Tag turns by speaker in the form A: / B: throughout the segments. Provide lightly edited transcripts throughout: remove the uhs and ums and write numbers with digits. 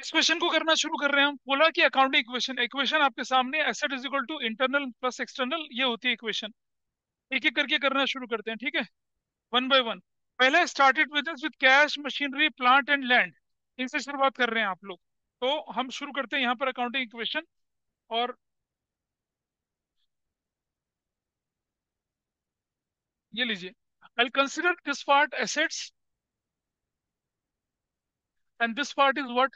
A: इस क्वेश्चन को करना शुरू कर रहे हैं हम। बोला कि अकाउंटिंग इक्वेशन, इक्वेशन आपके सामने, asset is equal to internal plus external, ये होती है इक्वेशन। एक एक करके करना शुरू करते हैं, ठीक है, वन बाय वन। पहले started business with cash, machinery, plant and land, इनसे शुरुआत कर रहे हैं आप लोग। तो हम शुरू करते हैं यहाँ पर अकाउंटिंग इक्वेशन। और ये लीजिए, I consider this part assets and this part is what,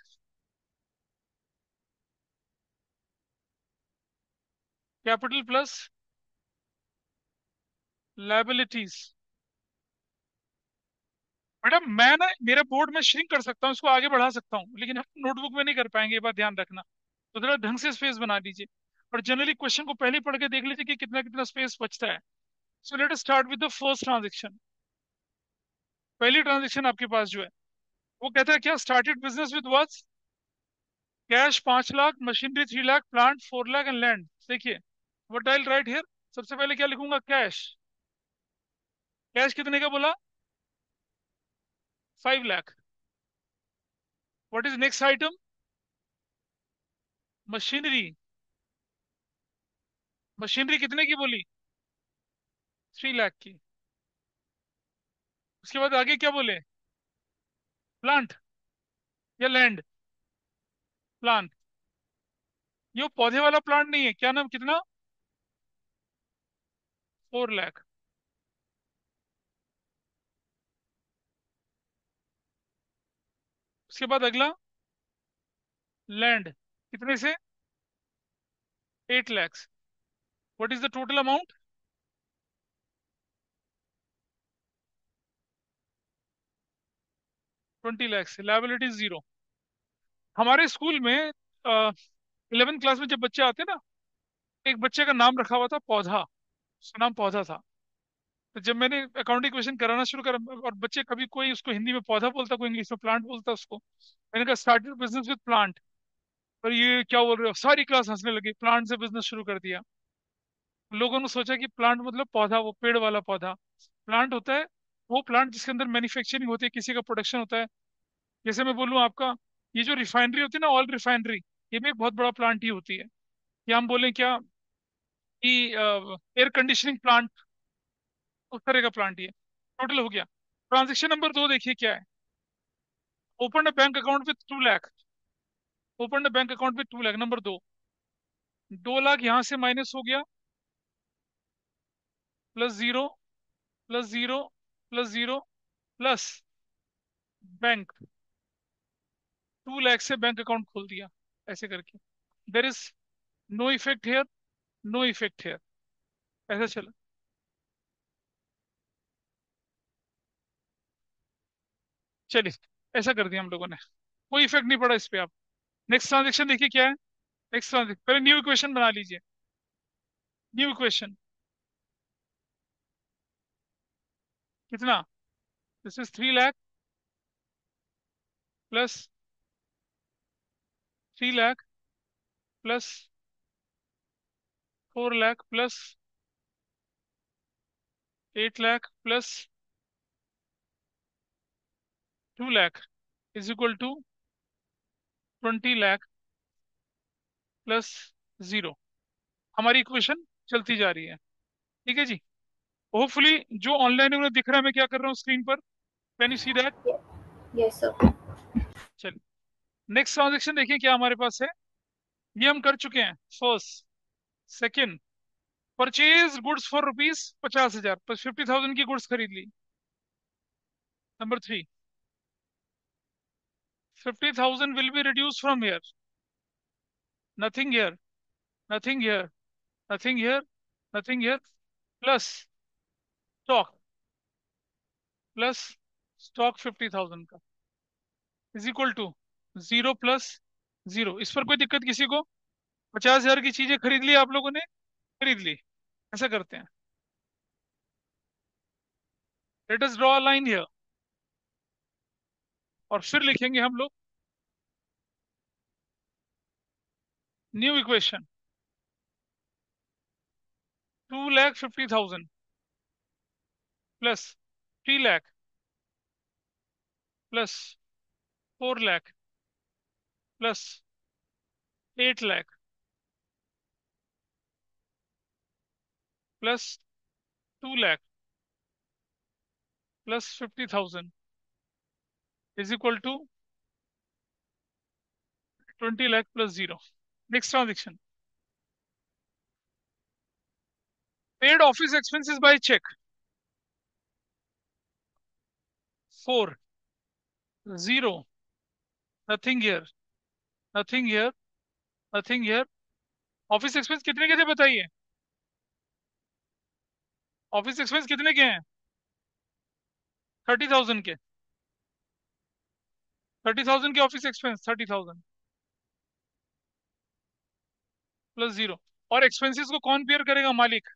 A: capital plus liabilities. Madam मैं ना, मेरा बोर्ड में श्रिंक कर सकता हूँ, इसको आगे बढ़ा सकता हूँ, लेकिन हम नोटबुक में नहीं कर पाएंगे, ये बात ध्यान रखना। तो जरा ढंग से स्पेस बना दीजिए। और जनरली क्वेश्चन को पहले ही पढ़ के देख लीजिए कि कितना कितना स्पेस बचता है। So let us start with the first transaction. पहली ट्रांजेक्शन आपके पास जो है, वो कहता है क्या, started business with what, cash 5 lakh, machinery 3 lakh, plant 4 lakh and land. देखिए, व्हाट आई राइट हियर, सबसे पहले क्या लिखूंगा, कैश। कैश कितने का बोला, 5 lakh. What is next item, machinery. Machinery कितने की बोली, 3 लाख की। उसके बाद आगे क्या बोले, प्लांट या लैंड, प्लांट। ये वो पौधे वाला प्लांट नहीं है, क्या नाम, कितना, 4 लाख। उसके बाद अगला, लैंड, कितने से, 8 lakh. What is the total amount, 20 lakh से, लाइबिलिटी जीरो। हमारे स्कूल में 11th क्लास में जब बच्चे आते ना, एक बच्चे का नाम रखा हुआ था पौधा, उसका नाम पौधा था। तो जब मैंने अकाउंटिंग क्वेश्चन कराना शुरू करा, और बच्चे कभी कोई उसको हिंदी में पौधा बोलता, कोई इंग्लिश में प्लांट बोलता उसको, मैंने कहा स्टार्टेड बिजनेस विद प्लांट। और ये क्या बोल रहे हो, सारी क्लास हंसने लगी, प्लांट से बिजनेस शुरू कर दिया। लोगों ने सोचा कि प्लांट मतलब पौधा, वो पेड़ वाला पौधा। प्लांट होता है वो प्लांट जिसके अंदर मैन्युफैक्चरिंग होती है, किसी का प्रोडक्शन होता है। जैसे मैं बोलूँ आपका, ये जो रिफाइनरी होती है ना, ऑयल रिफाइनरी, ये भी एक बहुत बड़ा प्लांट ही होती है। या हम बोलें क्या कि एयर कंडीशनिंग प्लांट, उस तरह का प्लांट ही है। टोटल हो गया। ट्रांजेक्शन नंबर 2 देखिए क्या है, open a bank account with 2 lakh. Open a bank account with 2 lakh, number 2। 2 lakh यहाँ से माइनस हो गया, plus zero, plus zero, plus zero, plus bank, 2 lakh से बैंक अकाउंट खोल दिया, ऐसे करके। There is no effect here, no effect here, ऐसा चला। चलिए, ऐसा कर दिया हम लोगों ने, कोई इफेक्ट नहीं पड़ा इस पे। आप नेक्स्ट ट्रांजेक्शन देखिए क्या है। नेक्स्ट ट्रांजेक्शन, पहले न्यू इक्वेशन बना लीजिए। न्यू इक्वेशन कितना, this is 3 lakh plus 3 lakh plus 4 lakh plus 8 lakh plus 2 lakh is equal to 20 lakh plus zero. हमारी इक्वेशन चलती जा रही है, ठीक है जी। होपफुली जो ऑनलाइन उन्हें दिख रहा है, मैं क्या कर रहा हूँ स्क्रीन पर, can you see that.
B: Yes, yes, sir.
A: चलिए, नेक्स्ट ट्रांजेक्शन देखिए क्या हमारे पास है। ये हम कर चुके हैं, first, second, purchase goods for rupees 50,000, 50,000 की गुड्स खरीद ली। Number 3, 50,000 will be reduce from here, nothing here, nothing here, nothing here, nothing here, plus stock, plus stock 50,000 का is equal to zero plus zero. इस पर कोई दिक्कत किसी को, 50,000 की चीजें खरीद ली आप लोगों ने, खरीद ली। ऐसा करते हैं, let us draw a line here. और फिर लिखेंगे हम लोग new equation, 2,50,000 plus 3 lakh plus 4 lakh plus 8 lakh plus 2 lakh plus 50,000 is equal to 20 lakh plus zero. Next transaction, paid office expenses by cheque 4, 0, nothing here, nothing here, nothing here. Office expense कितने के थे बताइए? Office expense कितने के हैं? 30,000 के। 30,000 के ऑफिस एक्सपेंस, 30,000 प्लस जीरो। और एक्सपेंसेस को कौन पेयर करेगा? मालिक।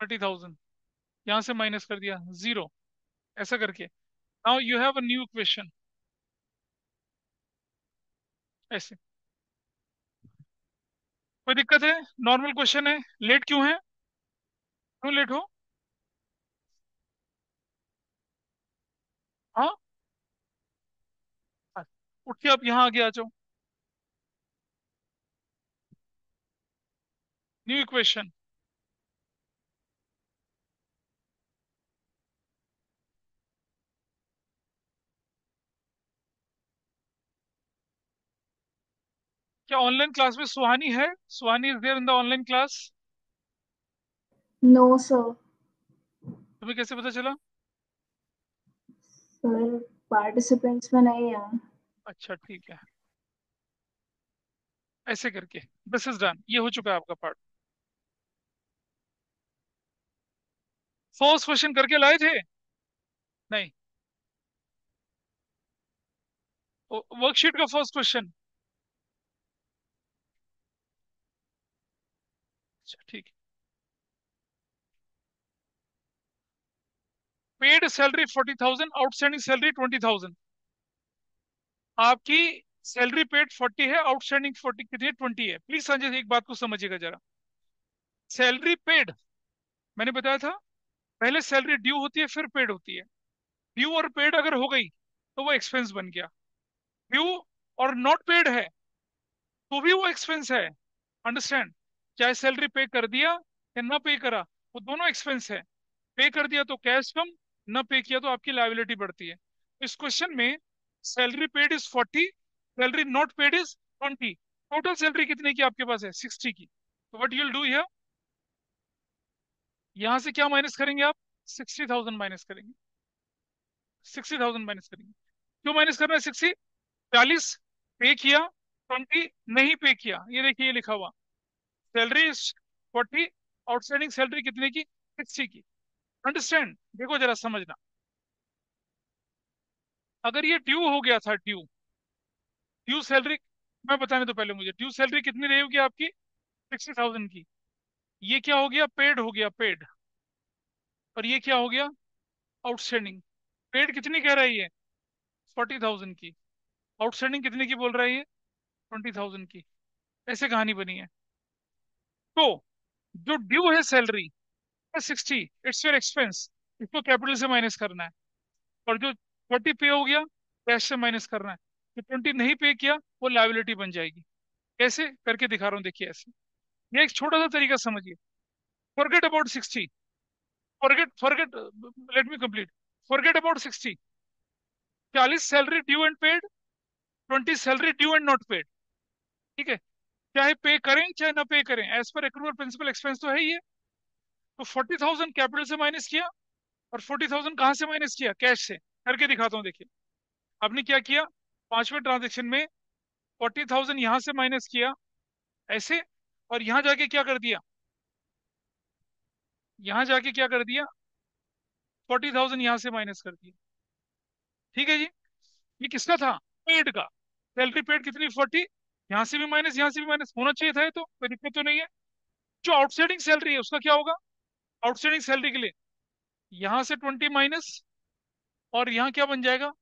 A: 30,000 यहां से माइनस कर दिया, जीरो। ऐसा करके now you have a new question. ऐसे कोई दिक्कत है? नॉर्मल क्वेश्चन है। लेट क्यों है? क्यों लेट हो? हाँ, उठ के आप यहाँ आगे आ जाओ। New equation. क्या ऑनलाइन क्लास में सुहानी है? Suhani is there in the online class?
B: No sir.
A: तुम्हें कैसे पता चला?
B: सर पार्टिसिपेंट्स में नहीं है।
A: अच्छा ठीक है। ऐसे करके दिस इज डन, ये हो चुका है आपका पार्ट। फर्स्ट क्वेश्चन करके लाए थे? नहीं, वर्कशीट का फर्स्ट क्वेश्चन। अच्छा ठीक है। Paid salary 40,000, outstanding salary 20,000। आपकी सैलरी पेड 40 है, आउटस्टैंडिंग 40 कितनी है? 20 है। प्लीज संजय एक बात को समझिएगा जरा। सैलरी पेड, मैंने बताया था पहले सैलरी ड्यू होती है फिर पेड होती है। ड्यू और पेड अगर हो गई तो वो एक्सपेंस बन गया। ड्यू और नॉट पेड है तो भी वो एक्सपेंस है। अंडरस्टैंड? चाहे सैलरी पे कर दिया या ना पे करा, वो दोनों एक्सपेंस है। पे कर दिया तो कैश कम, ना पे किया तो आपकी लायबिलिटी बढ़ती है। इस क्वेश्चन में salary paid is 40, salary not paid is 20। Total salary कितने की आपके पास है? 60 की। तो व्हाट यूल डू हियर, यहां से क्या माइनस करेंगे आप? 60,000 माइनस करेंगे। 60,000 माइनस करेंगे। क्यों माइनस करना है 60? 40 पे किया, 20 नहीं पे किया। ये देखिए ये लिखा हुआ, सैलरी 40, आउटस्टैंडिंग सैलरी कितने की? 60 की। अंडरस्टैंड? देखो जरा समझना, अगर ये ड्यू हो गया था, ड्यू, ड्यू सैलरी, मैं बताने तो पहले मुझे ड्यू सैलरी कितनी रहेगी आपकी? 60,000 की। ये क्या हो गया? पेड हो गया, पेड। और ये क्या हो गया? आउटस्टैंडिंग। पेड कितनी कह रहा है ये? 40,000 की। आउटस्टैंडिंग कितने की बोल रहा है ये? 20,000 की। ऐसे कहानी बनी है। तो जो ड्यू है सैलरी 60, इट्स योर एक्सपेंस, इसको कैपिटल से माइनस करना है। और जो 40 पे हो गया, कैश से माइनस करना है। जो 20 नहीं पे किया वो लायबिलिटी बन जाएगी। कैसे करके दिखा रहा हूँ, देखिए ऐसे। ये एक छोटा सा तरीका समझिए। Forget about 60, forget forget, let me complete. Forget about 60। 40 salary due and paid, 20 salary due and not paid. ठीक है? चाहे पे करें चाहे ना पे करें, as per accrual principal expense तो है ही है। तो 40,000 कैपिटल से माइनस किया, और 40,000 कहां से माइनस किया? कैश से। करके दिखाता हूँ, देखिए। आपने क्या किया? पांचवें ट्रांजेक्शन में 40,000 यहां से माइनस किया, ऐसे। और यहां जाके क्या कर दिया? यहां जाके क्या कर दिया? 40,000 यहां से माइनस कर दिया। ठीक है जी? ये किसका था? पेड का। सैलरी पेड कितनी? 40। यहां से भी माइनस, यहां से भी माइनस होना चाहिए था, ये तो कोई दिक्कत तो नहीं है। जो आउटस्टैंडिंग सैलरी है उसका क्या होगा? आउटस्टैंडिंग सैलरी के लिए यहां से 20 माइनस, और यहाँ क्या बन जाएगा?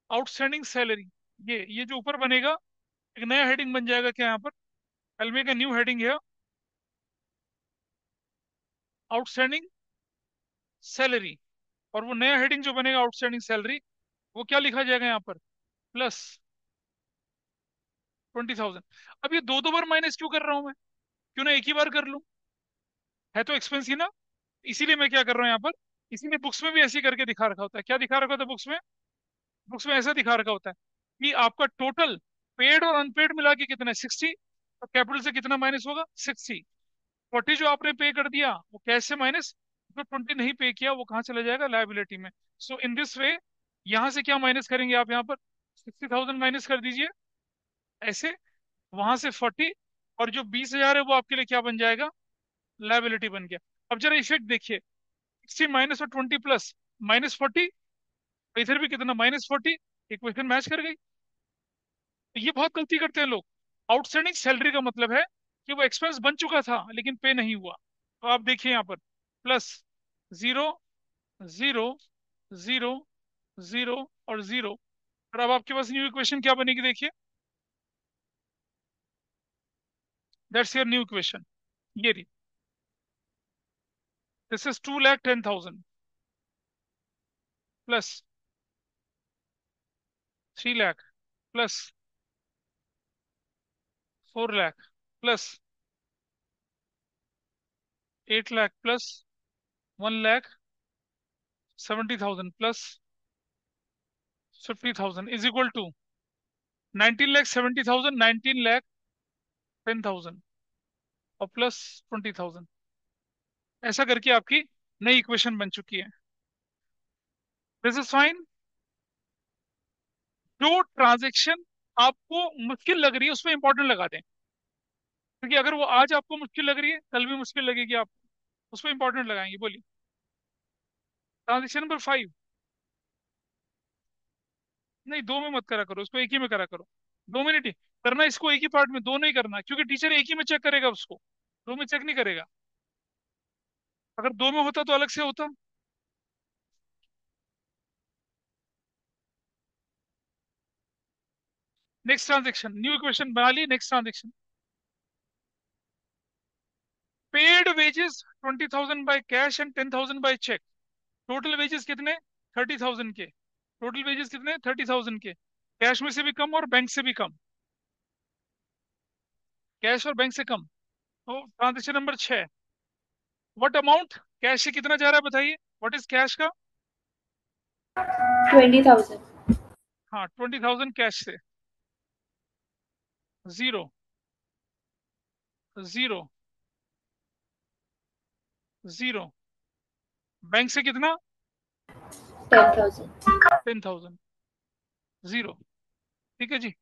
A: Outstanding salary. ये जो ऊपर बनेगा, एक नया हेडिंग बन जाएगा क्या यहाँ पर? I make a new heading है, आउटस्टैंडिंग सैलरी। और वो नया हेडिंग जो बनेगा आउटस्टैंडिंग सैलरी, वो क्या लिखा जाएगा यहाँ पर? प्लस 20,000। अब ये दो दो बार माइनस क्यों कर रहा हूं मैं? क्यों ना एक ही बार कर लूं? है तो एक्सपेंस ही ना। इसीलिए मैं क्या कर रहा हूँ यहाँ पर, इसीलिए बुक्स में भी ऐसे ही करके दिखा रखा होता है। क्या दिखा रखा होता है बुक्स में? बुक्स में ऐसा दिखा रखा होता है कि आपका टोटल पेड और अनपेड मिला के कितना है, 60। तो कैपिटल से कितना माइनस होगा, 60। 40 जो आपने पे कर दिया वो कैश से माइनस, जो 20 नहीं पे किया वो कहाँ चला जाएगा, लायबिलिटी में। सो इन दिस वे, यहाँ से क्या माइनस करेंगे आप, यहाँ पर 60,000 माइनस कर दीजिए ऐसे, वहां से 40, और जो 20,000 है वो आपके लिए क्या बन जाएगा, लायबिलिटी बन गया। अब जरा इफेक्ट देखिए, 60 माइनस और 20 प्लस, -40। इधर भी कितना, -40। इक्वेशन मैच कर गई। तो ये बहुत गलती करते हैं लोग। आउटस्टैंडिंग सैलरी का मतलब है कि वो एक्सपेंस बन चुका था लेकिन पे नहीं हुआ। तो आप देखिए यहाँ पर, plus, zero, zero, zero, zero और जीरो। और अब आपके पास न्यू इक्वेशन क्या बनेगी, देखिए। That's your new equation. ये रही। This is 2,10,000 plus 3 lakh plus 4 lakh plus 8 lakh plus 1,70,000 plus 50,000 is equal to 19,70,000, 19,10,000 और प्लस 20,000। ऐसा करके आपकी नई इक्वेशन बन चुकी है। This is fine. जो ट्रांजेक्शन आपको मुश्किल लग रही है उसमें इंपॉर्टेंट लगा दें, क्योंकि अगर वो आज आपको मुश्किल लग रही है कल भी मुश्किल लगेगी आपको, उसमें इंपॉर्टेंट लगाएंगे। बोलिए। Transaction number 5। नहीं, दो में मत करा करो, उसको एक ही में करा करो। दो मिनट ही करना, इसको एक ही पार्ट में, दो नहीं करना, क्योंकि टीचर एक ही में चेक करेगा उसको, दो में चेक नहीं करेगा। अगर दो में होता तो अलग से होता। नेक्स्ट ट्रांजेक्शन, न्यू इक्वेशन बना ली। Next transaction, paid wages 20,000 by cash and 10,000 by cheque. Total wages कितने, 30,000 के। टोटल वेजेस कितने, 30,000 के। कैश में से भी कम और बैंक से भी कम, कैश और बैंक से कम। तो transaction number 6, what amount, cash से कितना जा रहा है बताइए, व्हाट इज कैश का।
B: 20,000।
A: हाँ, 20,000 कैश से। Zero, zero, zero. बैंक से कितना,
B: 10,000।
A: 10,000। जीरो। ठीक है जी।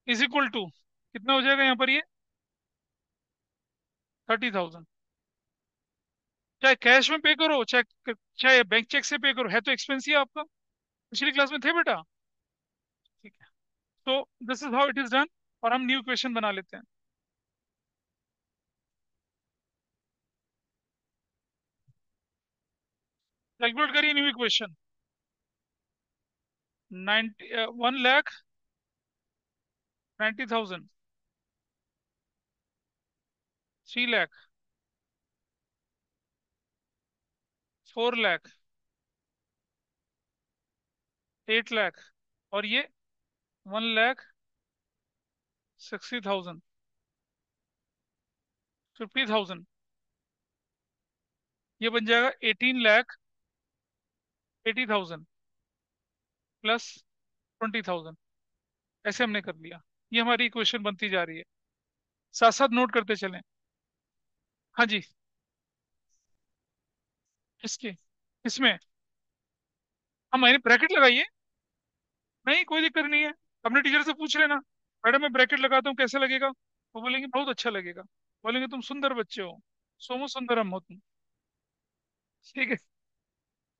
A: इज इक्वल टू कितना हो जाएगा यहाँ पर ये, 30,000। चाहे कैश में पे करो, चाहे चाहे बैंक चेक से पे करो, है तो एक्सपेंस ही आपका। पिछली क्लास में थे बेटा। ठीक है। तो this is how it is done. और हम न्यू इक्वेशन बना लेते हैं। कैलकुलेट करिए न्यू इक्वेशन। 1,90,000, 3 लाख, 4 लाख, 8 लाख, और ये 1,60,000, 50,000। ये बन जाएगा 18,80,000 प्लस 20,000। ऐसे हमने कर लिया। ये हमारी इक्वेशन बनती जा रही है। साथ साथ नोट करते चलें। हाँ जी। इसके, इसमें हम, मैंने ब्रैकेट लगाई है। नहीं, कोई दिक्कत नहीं है। अपने टीचर से पूछ लेना, मैडम मैं ब्रैकेट लगाता हूँ कैसे लगेगा। वो बोलेंगे बहुत अच्छा लगेगा। बोलेंगे तुम सुंदर बच्चे हो, सोमो सुंदरम हो तुम। ठीक है।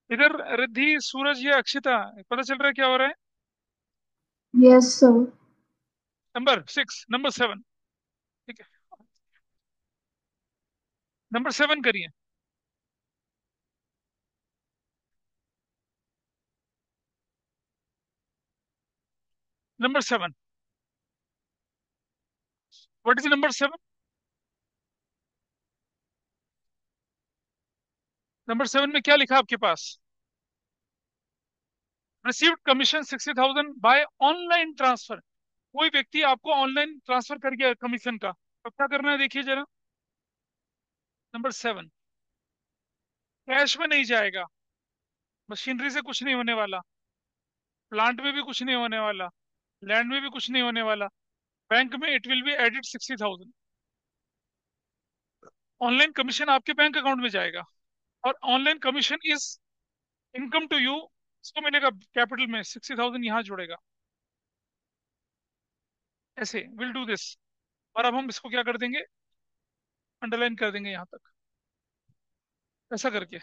A: इधर रिद्धि, सूरज या अक्षिता, पता चल रहा है क्या हो रहा है।
B: Yes, sir.
A: Number 6, number 7। ठीक है, नंबर 7 करिए। Number 7, what is number 7? Number 7 में क्या लिखा आपके पास, received commission 60,000 by online transfer. कोई व्यक्ति आपको ऑनलाइन ट्रांसफर कर गया कमीशन का, तो क्या करना है देखिए जरा। नंबर 7, कैश में नहीं जाएगा, मशीनरी से कुछ नहीं होने वाला, प्लांट में भी कुछ नहीं होने वाला, लैंड में भी कुछ नहीं होने वाला, बैंक में it will be added 60,000। Online commission आपके बैंक अकाउंट में जाएगा, और online commission is income to you, इसको मिलेगा कैपिटल में 60,000 यहाँ जुड़ेगा। ऐसे विल डू दिस। और अब हम इसको क्या कर देंगे, अंडरलाइन कर देंगे यहाँ तक, ऐसा करके।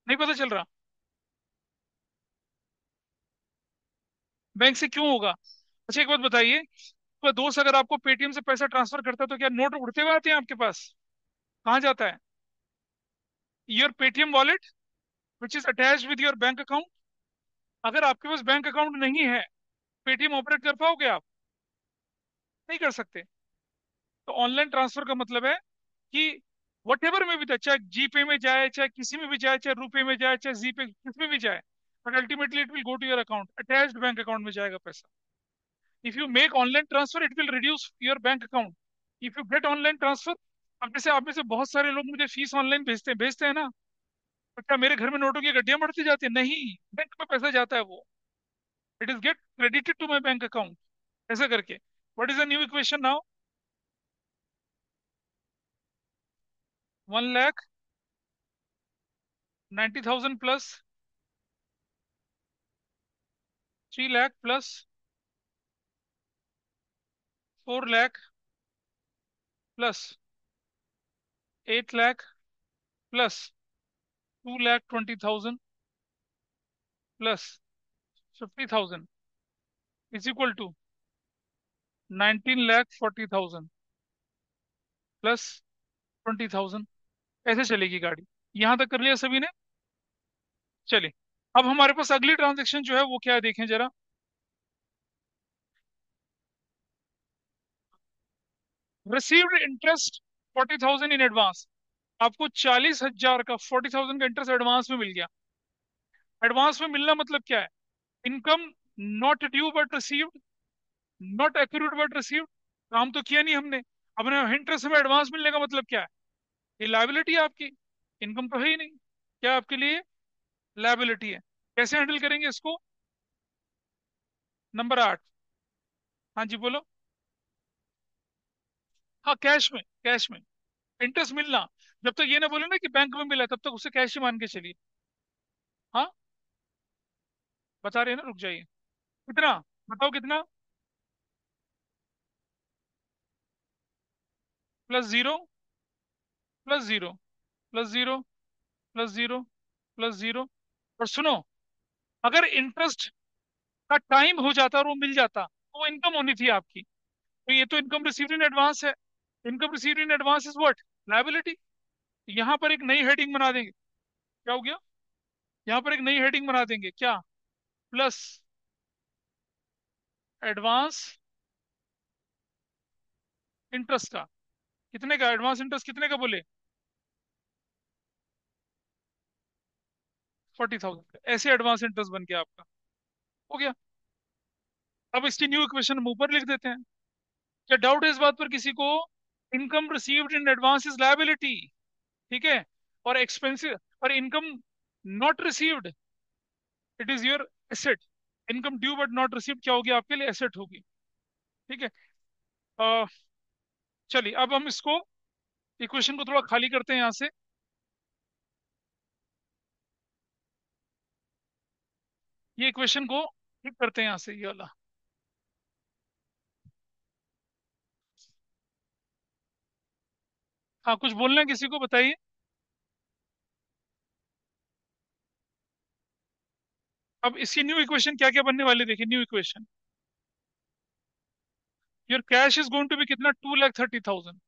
A: नहीं पता चल रहा बैंक से क्यों होगा? अच्छा एक बात बताइए, तो दोस्त अगर आपको पेटीएम से पैसा ट्रांसफर करता है तो क्या नोट उड़ते हुए आते हैं आपके पास? कहाँ जाता है? Your Paytm wallet which is attach with your bank account. अगर आपके पास बैंक अकाउंट नहीं है, पेटीएम ऑपरेट कर पाओगे आप? नहीं कर सकते। तो ऑनलाइन ट्रांसफर का मतलब है कि वट एवर में भी जाए, चाहे जीपे में जाए, चाहे किसी में भी जाए, चाहे रुपए में जाए, चाहे जीपे किस में भी जाए, but ultimately it will go to your account, attached bank account में जाएगा पैसा। If you make online transfer it will reduce your bank account. If you get online transfer, अब जैसे आप में से बहुत सारे लोग मुझे फीस ऑनलाइन भेजते हैं ना, तो क्या मेरे घर में नोटों की गड्डियां बढ़ती जाती है? नहीं, बैंक में पैसा जाता है वो, it is get credited to my bank account, ऐसा करके। What is the new equation now? 1,90,000 plus 3 lakh plus 4 lakh plus 8 lakh plus 2,20,000 plus 50,000 is equal to 19,40,000 plus 20,000। ऐसे चलेगी गाड़ी। यहां तक कर लिया सभी ने? चलिए, अब हमारे पास अगली ट्रांजेक्शन जो है वो क्या है देखें जरा। Received interest 40,000 in advance. आपको 40,000 का 40,000 का इंटरेस्ट एडवांस में मिल गया। एडवांस में मिलना मतलब क्या है? Income not due but received, not accurate but received. काम तो किया नहीं हमने, अब इंटरेस्ट हमें एडवांस मिलने का मतलब क्या है? ये लायबिलिटी है आपकी, इनकम तो है ही नहीं। क्या आपके लिए लायबिलिटी है? कैसे हैंडल करेंगे इसको? नंबर 8। हाँ जी बोलो। हाँ कैश में, कैश में इंटरेस्ट मिलना। जब तक ये ना बोले ना कि बैंक में मिला, तब तक उसे कैश ही मान के चलिए। हाँ, बता रहे हैं ना, रुक जाइए। कितना? बताओ कितना? +0 +0 +0 +0 +0। और सुनो, अगर इंटरेस्ट का टाइम हो जाता और वो मिल जाता तो वो इनकम होनी थी आपकी। तो ये तो इनकम रिसीव्ड इन एडवांस है। Income received in advance is what? Liability. यहाँ पर एक नई हेडिंग बना देंगे। क्या हो गया? यहाँ पर एक नई हेडिंग बना देंगे, क्या? प्लस एडवांस इंटरेस्ट का। कितने का एडवांस इंटरेस्ट, कितने का बोले? 40,000 का। ऐसे एडवांस इंटरेस्ट बन गया आपका। हो गया। अब इसकी न्यू इक्वेशन हम ऊपर लिख देते हैं। क्या डाउट है इस बात पर किसी को? Income received in advance is liability, ठीक है। और एक्सपेंसिव, और income not received it is your asset. Income due but not received क्या होगी आपके लिए? एसेट होगी। ठीक है। अ, चलिए अब हम इसको, इक्वेशन को थोड़ा खाली करते हैं यहाँ से। ये इक्वेशन को ठीक करते हैं यहाँ से, ये वाला। हाँ कुछ बोलना है किसी को, बताइए। अब इसकी न्यू इक्वेशन क्या क्या बनने वाली है, देखिए new equation. Your cash is going to be कितना? 2,30,000।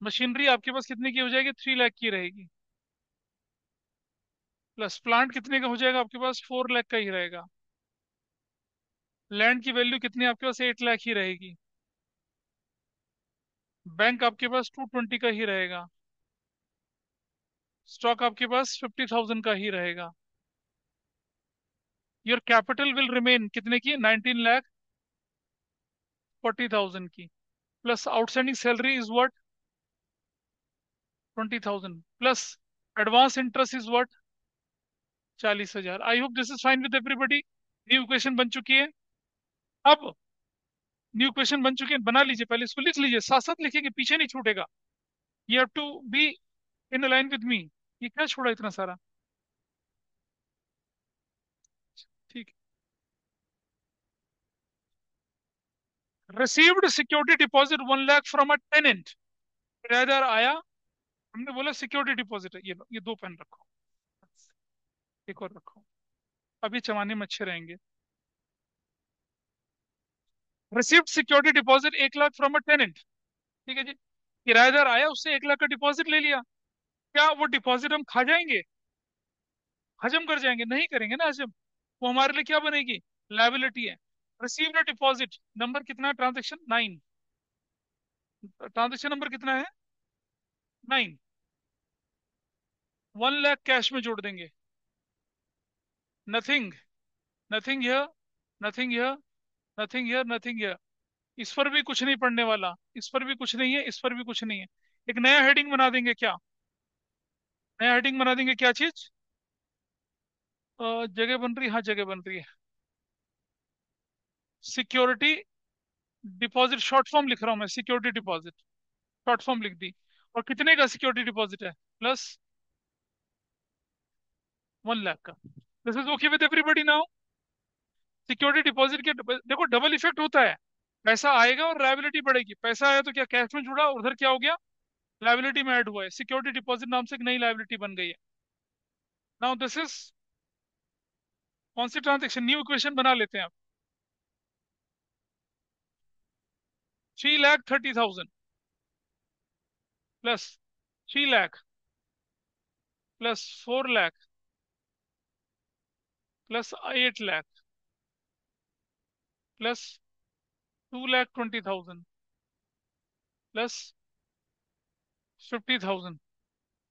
A: मशीनरी आपके पास कितने की हो जाएगी? 3 लाख की रहेगी। प्लस प्लांट कितने का हो जाएगा आपके पास? 4 लाख का ही रहेगा। लैंड की वैल्यू कितनी आपके पास? 8 लाख ही रहेगी। बैंक आपके पास 220 का ही रहेगा। स्टॉक आपके पास 50,000 का ही रहेगा। योर कैपिटल विल रिमेन कितने की, 19,40,000 की, plus outstanding salary is what, 20,000, plus advance interest is what, 40,000। I hope this is fine with everybody. New equation बन चुकी है। अब न्यू क्वेश्चन बन चुके हैं, बना लीजिए, पहले इसको लिख लीजिए, साथ साथ लिखेंगे, पीछे नहीं छूटेगा। You have to be in line with me. ये क्या छोड़ा इतना सारा, ठीक। Received security deposit 1 lakh from a tenant. किराएदार आया, हमने बोला सिक्योरिटी डिपॉजिट है, ये लो, ये 2 पेन रखो, एक और रखो, अभी चमाने में अच्छे रहेंगे। Received security deposit 1 lakh from a tenant, ठीक है जी। किराएदार आया, उससे 1 लाख का डिपॉजिट ले लिया। क्या वो डिपॉजिट हम खा जाएंगे, हजम कर जाएंगे? नहीं करेंगे ना हजम। वो हमारे लिए क्या बनेगी, लायबिलिटी है। रिसीव्ड डिपॉजिट नंबर कितना है, ट्रांजेक्शन 9, ट्रांजेक्शन नंबर कितना है, 9। 1 लाख कैश में जोड़ देंगे। Nothing, nothing here, nothing here, nothing here, nothing here. इस पर भी कुछ नहीं पड़ने वाला, इस पर भी कुछ नहीं है, इस पर भी कुछ नहीं है। एक नया हेडिंग बना देंगे क्या, नया हेडिंग बना देंगे, क्या चीज, जगह बन रही है, हाँ जगह बन रही है। सिक्योरिटी डिपॉजिट शॉर्ट फॉर्म लिख रहा हूं मैं, सिक्योरिटी डिपॉजिट शॉर्ट फॉर्म लिख दी। और कितने का सिक्योरिटी डिपॉजिट है, प्लस 1 लाख का। This is okay with everybody now. Security deposit के देखो डबल इफेक्ट होता है, पैसा आएगा और लायबिलिटी बढ़ेगी। पैसा आया तो क्या कैश में जुड़ा, उधर क्या हो गया, लायबिलिटी में ऐड हुआ है। सिक्योरिटी डिपॉजिट नाम से एक नई लायबिलिटी बन गई है। नाउ दिस इज कौन सी ट्रांजेक्शन, न्यू इक्वेशन बना लेते हैं आप। 3,30,000 plus 3 lakh plus 4 lakh plus 8 lakh plus 2,20,000 plus 50,000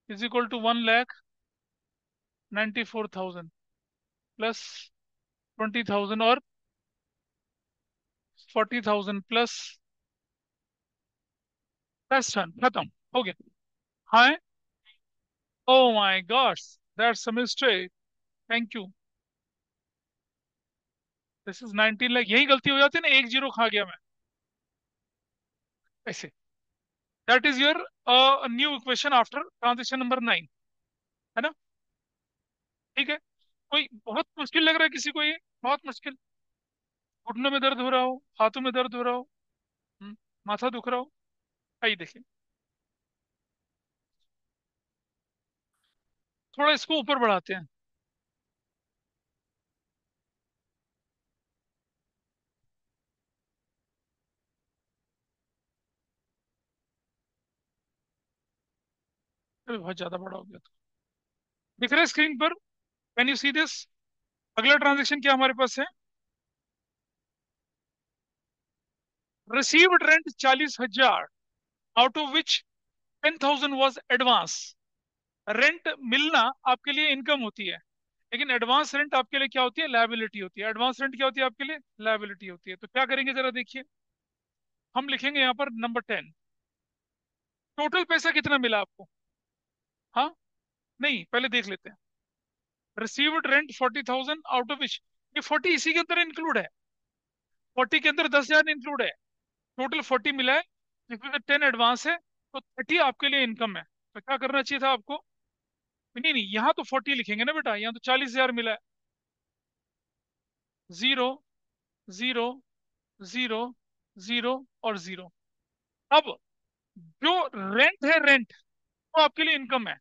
A: is equal to 1,94,000 plus 20,000 और 40,000 प्लस, बस डन, खत्म हो गया। हाँ, oh my God, that's a mistake, thank you. This is 19 lakh, यही गलती हो जाती है ना, एक जीरो खा गया मैं ऐसे। That is your new equation after transaction number 9, है ना, ठीक है। कोई बहुत मुश्किल लग रहा है किसी को ये, बहुत मुश्किल, घुटनों में दर्द हो रहा हो, हाथों में दर्द हो रहा हो, हम्म, माथा दुख रहा हो, आइए देखिए, थोड़ा इसको ऊपर बढ़ाते हैं। अरे बहुत ज्यादा बड़ा हो गया तो, दिख रहा है स्क्रीन पर, कैन यू सी दिस। अगला ट्रांजेक्शन क्या हमारे पास है, received rent 40,000, out of which 10,000 was advance. Rent मिलना आपके लिए इनकम होती है, लेकिन एडवांस रेंट आपके लिए क्या होती है, लायबिलिटी होती है। एडवांस रेंट क्या होती है आपके लिए, लायबिलिटी होती है। तो क्या करेंगे जरा देखिए, हम लिखेंगे यहाँ पर नंबर 10। टोटल पैसा कितना मिला आपको, हाँ, नहीं पहले देख लेते हैं। Received rent 40,000, out of which, ये 40 इसी के अंदर इंक्लूड है, 40 के अंदर 10,000 इंक्लूड है। टोटल 40 मिला है, जिसमें से 10 एडवांस है, तो 30 आपके लिए इनकम है। तो क्या करना चाहिए था आपको, नहीं नहीं, यहाँ तो 40 लिखेंगे ना बेटा, यहाँ तो 40,000 मिला है। जीरो, जीरो, जीरो, जीरो और जीरो। अब जो रेंट है, रेंट वो आपके लिए इनकम है।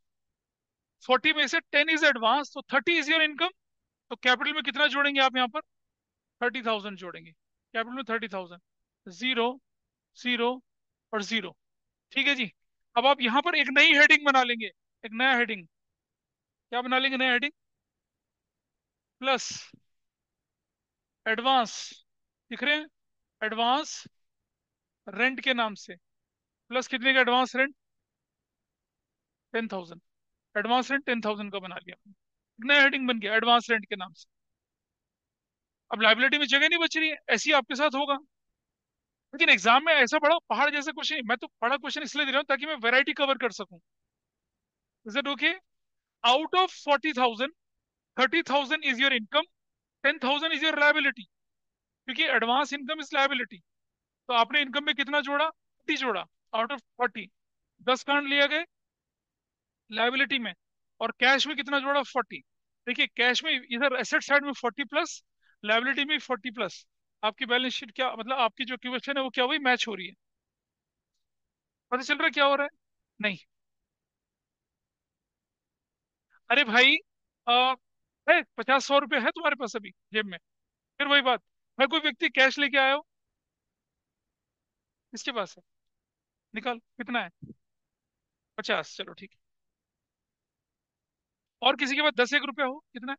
A: 40 में से 10 इज एडवांस, तो 30 इज योर इनकम। तो कैपिटल में कितना जोड़ेंगे आप यहाँ पर, 30,000 जोड़ेंगे, कैपिटल में 30,000। जीरो, जीरो और जीरो, ठीक है जी। अब आप यहाँ पर एक नई हेडिंग बना लेंगे, एक नया हेडिंग, क्या बना लेंगे नया हेडिंग, प्लस एडवांस, दिख रहे हैं, एडवांस रेंट के नाम से, प्लस कितने का एडवांस रेंट, 10,000। एडवांस रेंट 10,000 का बना लिया, एक नया हेडिंग बन गया एडवांस रेंट के नाम से। अब लाइबिलिटी में जगह नहीं बच रही है, ऐसी आपके साथ होगा। लेकिन एग्जाम में ऐसा बड़ा पहाड़ जैसा क्वेश्चन, मैं तो बड़ा क्वेश्चन इसलिए दे रहा हूँ ताकि मैं वैरायटी कवर कर सकूं। Is it okay? Out of 40,000, 30,000 is your income, 10,000 is your liability. क्योंकि एडवांस इनकम इज लाइबिलिटी। तो आपने इनकम में कितना जोड़ा? 30 जोड़ा आउट ऑफ 40। 10 कांड लिया गए लाइबिलिटी में। और कैश में कितना जोड़ा? 40। देखिए कैश में इधर एसेट साइड में 40 प्लस, लाइबिलिटी में 40 प्लस। आपकी बैलेंस शीट क्या मतलब, आपकी जो क्वेश्चन है वो क्या हुई, मैच हो रही है। पता चल रहा है क्या हो रहा है? नहीं। अरे भाई, आ, है 50-100 रुपये है तुम्हारे पास अभी जेब में? फिर वही बात, मैं कोई व्यक्ति कैश लेके आया हो, किसके पास है? निकाल, कितना है? 50, चलो ठीक है। और किसी के पास 10 1 रुपया हो, कितना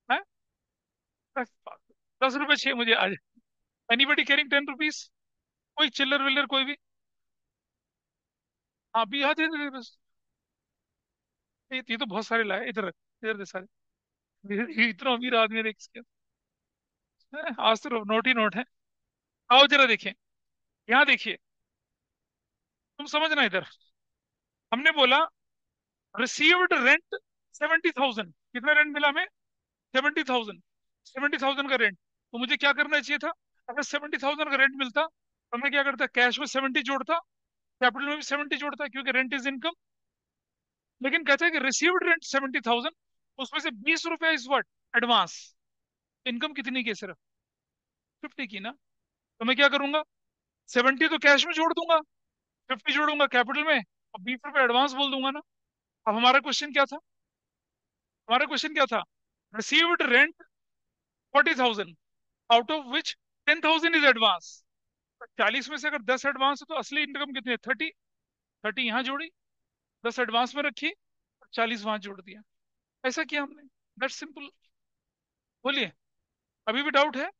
A: है? 10 रुपये छे मुझे आज। Anybody carrying 10 rupees? कोई चिल्लर विल्लर कोई भी? हाँ भी, हाँ दे दे दे बस। ये तो बहुत सारे लाए, इधर रख, इधर दे सारे। ये इतना अमीर आदमी है, देख इसके। आज तो नोट ही नोट है। आओ जरा देखिए, यहाँ देखिए, तुम समझना इधर। हमने बोला रिसीव्ड रेंट 70,000। कितना रेंट मिला हमें? 70,000। 70,000 का रेंट। तो मुझे क्या करना चाहिए था? अगर 70,000 का रेंट मिलता तो मैं क्या करता? कैश में 70 जोड़ता, कैपिटल में भी 70 जोड़ता, क्योंकि रेंट इज इनकम। लेकिन कहते हैं कि रिसीव्ड रेंट 70,000, उसमें से 20 रुपया इज व्हाट? एडवांस। इनकम कितनी की? सिर्फ 50 की ना। तो मैं क्या करूंगा? 70 तो कैश में जोड़ दूंगा, 50 जोड़ूंगा कैपिटल में, और 20 रुपये एडवांस बोल दूंगा ना। अब हमारा क्वेश्चन क्या था? हमारा क्वेश्चन क्या था? Received rent 40,000, out of which 10,000 is advance. 40 में से अगर 10 एडवांस है तो असली इनकम कितनी है? 30। 30 यहाँ जोड़ी, 10 एडवांस में रखी, और 40 वहां जोड़ दिया। ऐसा किया हमने। That's simple. बोलिए, अभी भी डाउट है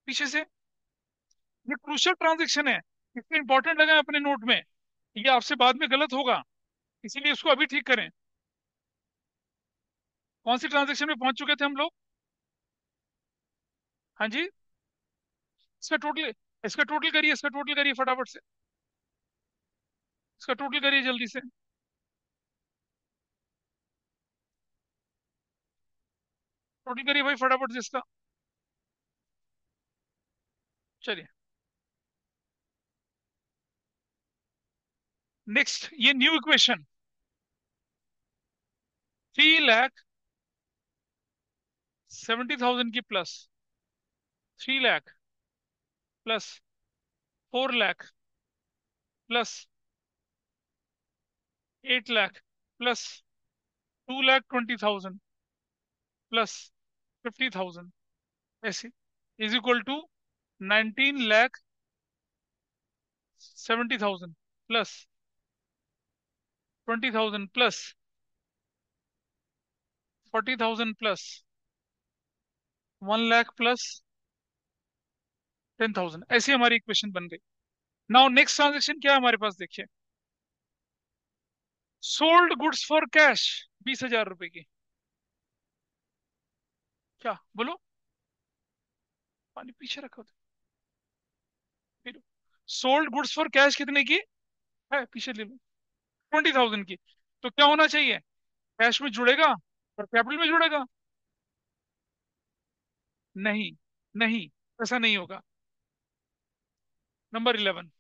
A: पीछे से? ये क्रूशियल ट्रांजेक्शन है, इसलिए इंपॉर्टेंट लगा है अपने नोट में। ये आपसे बाद में गलत होगा, इसीलिए इसको अभी ठीक करें। कौन सी ट्रांजेक्शन में पहुंच चुके थे हम लोग? हाँ जी। इसका टोटल, इसका टोटल करिए, इसका टोटल करिए फटाफट से। इसका टोटल करिए जल्दी से। टोटल करिए भाई फटाफट से इसका। चलिए, नेक्स्ट ये न्यू इक्वेशन। 3,70,000 की plus 3 lakh plus 4 lakh plus 8 lakh plus 2,20,000 plus 50,000, ऐसे is equal to 19,70,000 plus 20,000 plus 40,000 plus 1 lakh plus 10,000। ऐसी हमारी इक्वेशन बन गई। नाउ नेक्स्ट ट्रांजेक्शन क्या है हमारे पास, देखिए। सोल्ड गुड्स फॉर कैश 20,000 रुपए की। क्या बोलो? पानी पीछे रखो तो। सोल्ड गुड्स फॉर कैश कितने की है? पीछे ले लो। 20,000 की। तो क्या होना चाहिए? कैश में जुड़ेगा और कैपिटल में जुड़ेगा? नहीं, नहीं, ऐसा नहीं होगा। नंबर 11,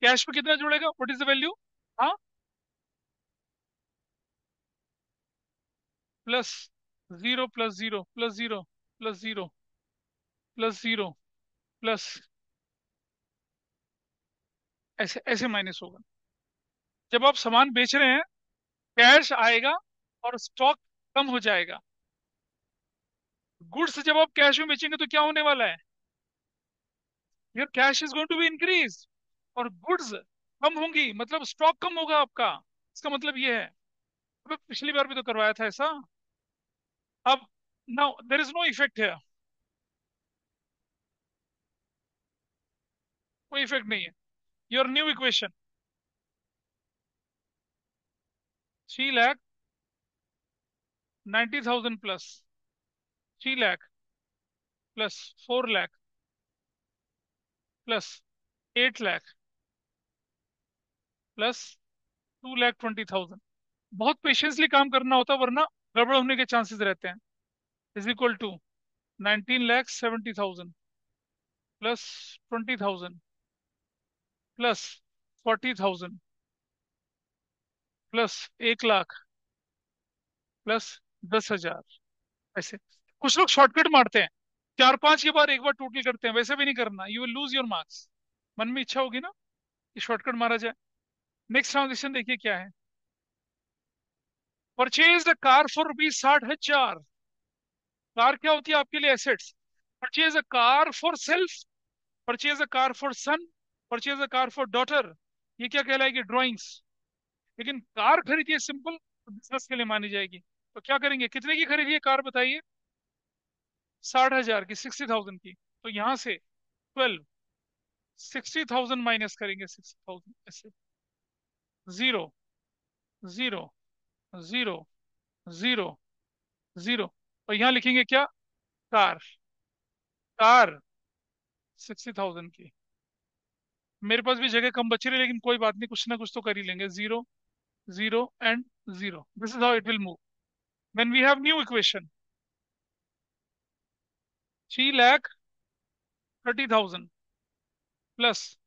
A: कैश में कितना जुड़ेगा? What is the value? हाँ, plus 0 plus 0 plus 0 plus 0 plus 0 plus, ऐसे ऐसे माइनस होगा। जब आप सामान बेच रहे हैं, कैश आएगा और स्टॉक कम हो जाएगा। गुड्स जब आप कैश में बेचेंगे तो क्या होने वाला है? Your cash is going to be increase, और गुड्स कम होंगी, मतलब स्टॉक कम होगा आपका। इसका मतलब ये है। अबे पिछली बार भी तो करवाया था ऐसा। अब now there is no effect है, कोई इफेक्ट नहीं है। Your new equation, 3,90,000 plus 3 lakh plus 4 lakh plus 8 lakh plus 2,20,000। बहुत पेशेंसली काम करना होता है, वरना गड़बड़ होने के चांसेस रहते हैं। Is equal to 19,70,000 plus 20,000 plus 40,000 plus 1 lakh plus 10,000। ऐसे कुछ लोग शॉर्टकट मारते हैं, चार पांच के बाद एक बार टोटल करते हैं, वैसे भी नहीं करना, you will lose your marks. मन में इच्छा होगी ना कि शॉर्टकट मारा जाए। नेक्स्ट ट्रांजेक्शन देखिए क्या है। Purchase the car for ₹60,000। Car क्या होती है आपके लिए? Assets. Purchase a car for self, purchase a car for son, purchase a car for daughter. ये क्या कहलाएगी? ड्राइंग्स। लेकिन कार खरीदिए सिंपल, तो बिजनेस के लिए मानी जाएगी। तो क्या करेंगे? कितने की खरीदी है कार बताइए? 60,000 की, 60,000 की। तो यहां से 12, 60,000 माइनस करेंगे, 60,000 ऐसे। Zero, zero, zero, zero, zero. और यहाँ लिखेंगे क्या? कार। कार 60,000 की। मेरे पास भी जगह कम बची रही, लेकिन कोई बात नहीं, कुछ ना कुछ तो कर ही लेंगे। Zero, zero and zero, this is how it will move when we have new equation. 3,30,000 plus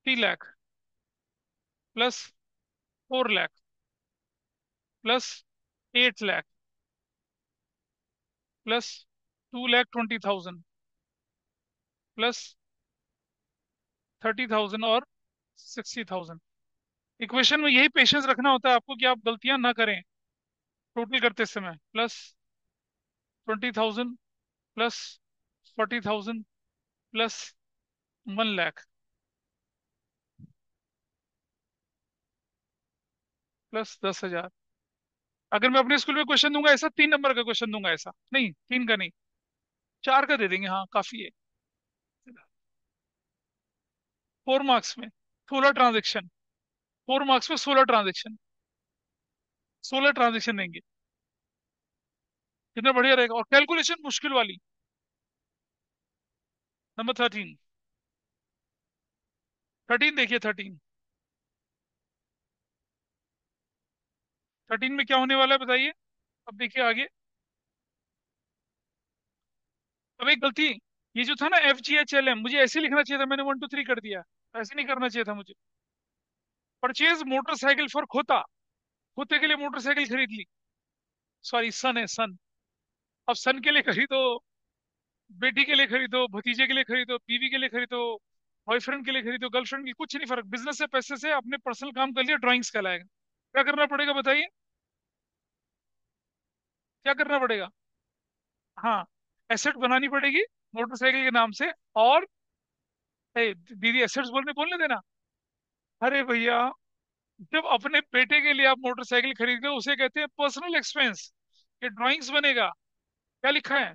A: 3 lakh plus 4 lakh plus 8 lakh plus 2,20,000 plus 30,000 और 60,000। इक्वेशन में यही पेशेंस रखना होता है आपको कि आप गलतियां ना करें टोटल करते समय। Plus 20,000 plus 40,000 plus 1 lakh plus 10,000। अगर मैं अपने स्कूल में क्वेश्चन दूंगा ऐसा, 3 नंबर का क्वेश्चन दूंगा ऐसा, नहीं 3 का नहीं, 4 का दे देंगे, हाँ काफी है। 4 मार्क्स में 16 ट्रांजेक्शन, 4 मार्क्स में 16 ट्रांजेक्शन, 16 ट्रांजेक्शन देंगे। कितना बढ़िया रहेगा। और कैलकुलेशन मुश्किल वाली। नंबर 13, 13 देखिए, 13, 13 में क्या होने वाला है बताइए। अब देखिए आगे। अब एक गलती, ये जो था ना FGHLM, मुझे ऐसे लिखना चाहिए था, मैंने 1 2 3 कर दिया। ऐसे नहीं करना चाहिए था मुझे। परचेज मोटरसाइकिल फॉर खोता, खोते के लिए मोटरसाइकिल खरीद ली। सॉरी, सन है, सन। अब सन के लिए खरीदो, बेटी के लिए खरीदो, भतीजे के लिए खरीदो, बीवी के लिए खरीदो, बॉयफ्रेंड के लिए खरीदो, गर्लफ्रेंड के लिए, कुछ नहीं फर्क। बिजनेस से पैसे से अपने पर्सनल काम कर लिया, ड्राइंग्स कहलाएगा। क्या करना पड़ेगा बताइए? क्या करना पड़ेगा? हाँ, एसेट बनानी पड़ेगी मोटरसाइकिल के नाम से। और दीदी एसेट्स बोलने देना। अरे भैया, जब अपने बेटे के लिए आप मोटरसाइकिल खरीद रहे हो, उसे कहते हैं पर्सनल एक्सपेंस। ये ड्राइंग्स बनेगा। क्या लिखा है?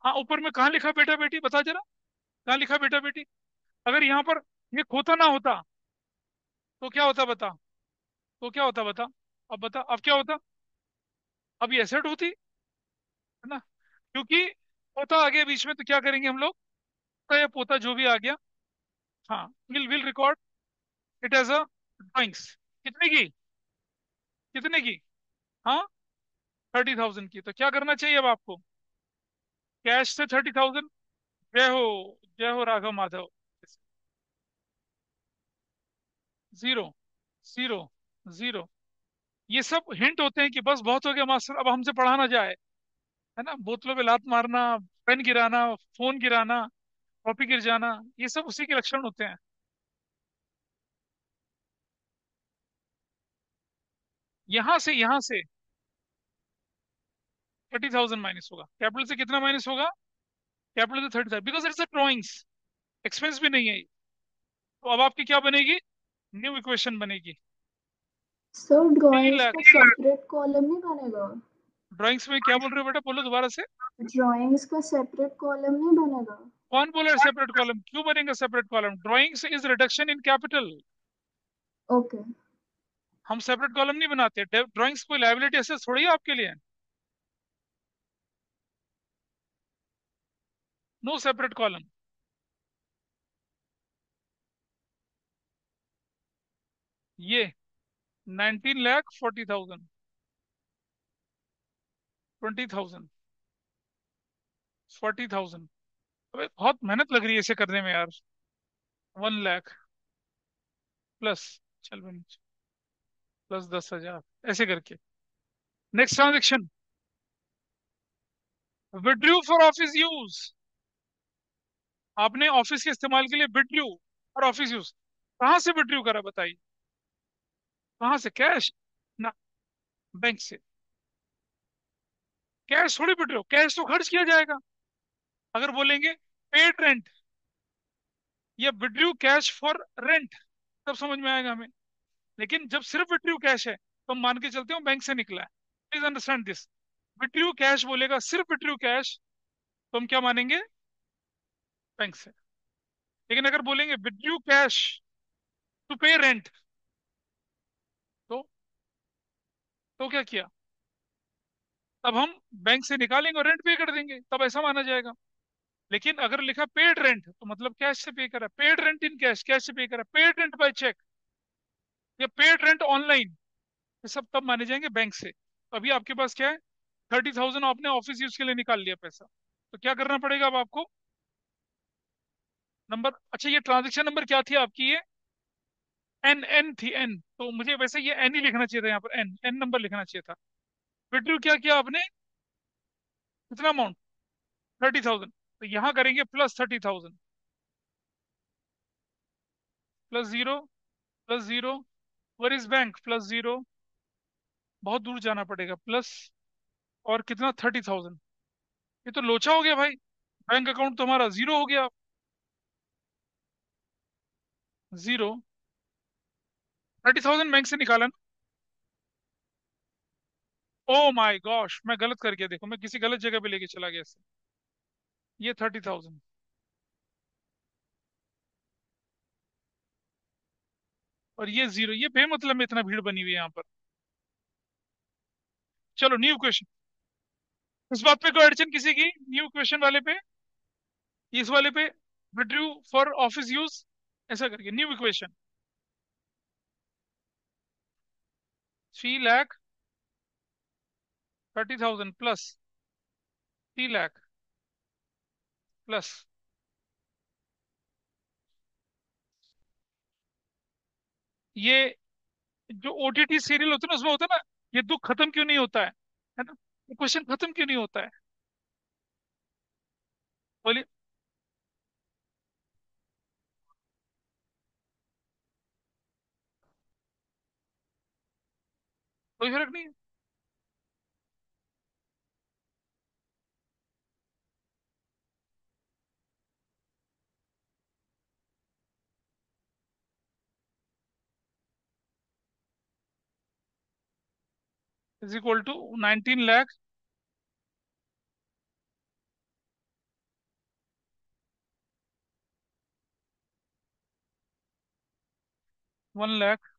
A: हाँ, ऊपर में कहाँ लिखा बेटा बेटी, बता जरा। कहाँ लिखा बेटा बेटी? अगर यहाँ पर ये खोता ना होता तो क्या होता बता? तो क्या होता बता? अब बता, अब क्या होता? अब ये एसेट होती है ना, क्योंकि पोता आ गया बीच में, तो क्या करेंगे हम लोग? पोता या पोता जो भी आ गया, हाँ, will record it as a drawings. कितने की? कितने की? हाँ, 30,000 की। तो क्या करना चाहिए अब आपको? कैश से 30,000। जय हो, जय हो Raghav Madhav. Zero, zero, zero. ये सब हिंट होते हैं कि बस बहुत हो गया मास्टर, अब हमसे पढ़ा ना जाए। है ना, बोतलों पे लात मारना, पेन गिराना, फोन गिराना, कॉपी गिर जाना, ये सब उसी के लक्षण होते हैं। यहां से 30,000 माइनस होगा। कैपिटल से कितना माइनस होगा? कैपिटल से 30,000, because it's a drawings, expense भी नहीं है ये। तो अब आपकी क्या बनेगी? न्यू इक्वेशन बनेगी।
B: सर
A: तीन
B: ड्राइंग्स
A: लाख
B: का सेपरेट कॉलम नहीं बनेगा?
A: ड्राइंग्स में क्या बोल रहे हो बेटा? बोलो दोबारा से।
B: ड्राइंग्स का सेपरेट कॉलम नहीं बनेगा?
A: कौन बोला सेपरेट कॉलम? क्यों बनेगा separate column? Drawings is reduction in capital.
B: Okay.
A: हम सेपरेट कॉलम नहीं बनाते। ड्राइंग्स कोई लायबिलिटी एसेट थोड़ी है आपके लिए। No separate column. ये 19,40,000, 20,000, 40,000। अबे बहुत मेहनत लग रही है इसे करने में यार। 1 लाख प्लस, चल भी प्लस 10,000, ऐसे करके। Next transaction, withdrew for office use. आपने ऑफिस के इस्तेमाल के लिए विड्रू और ऑफिस यूज, कहाँ से विड्रू करा बताइए? कहाँ से? कैश ना, बैंक से। कैश थोड़ी विड्रू, कैश तो खर्च किया जाएगा। अगर बोलेंगे पेड रेंट या विड्रू कैश फॉर रेंट, तब समझ में आएगा हमें। लेकिन जब सिर्फ विड्रू कैश है तो हम मान के चलते हो बैंक से निकला है। Please understand this. Withdrew cash बोलेगा, सिर्फ विड्रू कैश, तो हम क्या मानेंगे? बैंक से। लेकिन अगर बोलेंगे विड्रू कैश टू पे रेंट, तो तो क्या किया? तब हम बैंक से निकालेंगे और रेंट पे कर देंगे, तब ऐसा माना जाएगा। लेकिन अगर लिखा पेड रेंट, तो मतलब कैश से पे करा, paid rent in cash, cash से पे करा, पेड रेंट बाय चेक या पेड रेंट ऑनलाइन, ये सब तब माने जाएंगे बैंक से। तो अभी आपके पास क्या है? 30,000 आपने ऑफिस यूज के लिए निकाल लिया पैसा। तो क्या करना पड़ेगा अब आपको? नंबर, अच्छा ये ट्रांजेक्शन नंबर क्या थी आपकी? ये एन, एन थी, एन। तो मुझे वैसे ये एन ही लिखना चाहिए था, यहाँ पर एन, एन नंबर लिखना चाहिए था। विड्रू क्या किया आपने? कितना अमाउंट? 30,000। तो यहाँ करेंगे plus 30,000, plus zero, plus zero. Were is bank? Plus zero, बहुत दूर जाना पड़ेगा, प्लस, और कितना? 30,000। ये तो लोचा हो गया भाई। बैंक अकाउंट तो हमारा जीरो हो गया। जीरो, 30,000 बैंक से निकाला ना? ओ माय गॉश, मैं गलत कर गया, देखो मैं किसी गलत जगह पे लेके चला गया इससे। ये 30,000, और ये जीरो, ये बेमतलब में इतना भीड़ बनी हुई है यहाँ पर। चलो न्यू क्वेश्चन। इस बात पे कोई अड़चन किसी की? न्यू क्वेश्चन वाले पे, इस वाले पे, विड्रू फॉर ऑफिस यूज, ऐसा करके new equation. 3,30,000 plus 3 lakh plus, ये जो ओटीटी सीरियल होता है ना, उसमें होता है ना, ये दुख खत्म क्यों नहीं होता है ना? ये क्वेश्चन खत्म क्यों नहीं होता है? बोलिए। कोई फर्क नहीं है। Is equal to 19 lakh, 1 lakh.